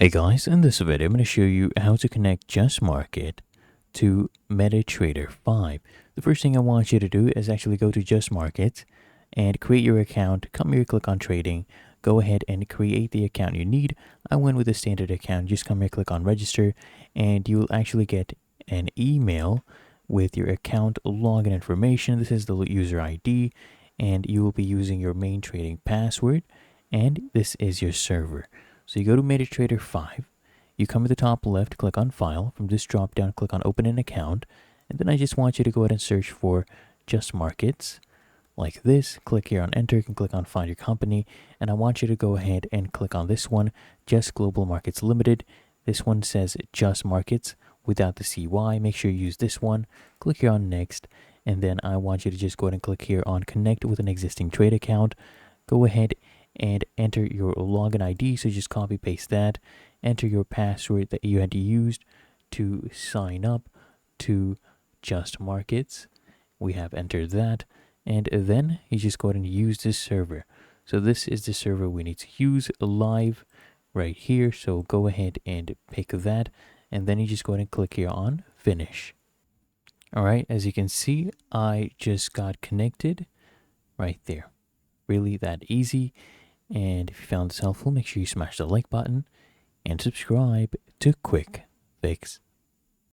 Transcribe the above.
Hey guys, in this video I'm going to show you how to connect Just Market to MetaTrader 5. The first thing I want you to do is actually go to Just Market and create your account. Come here, click on trading, go ahead and create the account you need. I went with the standard account. Just come here, click on register, and you'll actually get an email with your account login information. This is the user ID, and you will be using your main trading password, and this is your server. So you go to MetaTrader 5, you come to the top left, click on File. From this drop down, click on Open an Account, and then I just want you to go ahead and search for Just Markets, like this. Click here on Enter, you can click on Find Your Company, and I want you to go ahead and click on this one, Just Global Markets Limited. This one says Just Markets without the CY. Make sure you use this one. Click here on Next, and then I want you to just go ahead and click here on Connect with an existing trade account. Go ahead and enter your login ID. So just copy paste that, enter your password that you had used to sign up to Just Markets. We have entered that, and then you just go ahead and use this server. So this is the server we need to use live right here. So go ahead and pick that, and then you just go ahead and click here on finish. All right, as you can see, I just got connected right there. Really that easy. And if you found this helpful, make sure you smash the like button and subscribe to Quick Fix.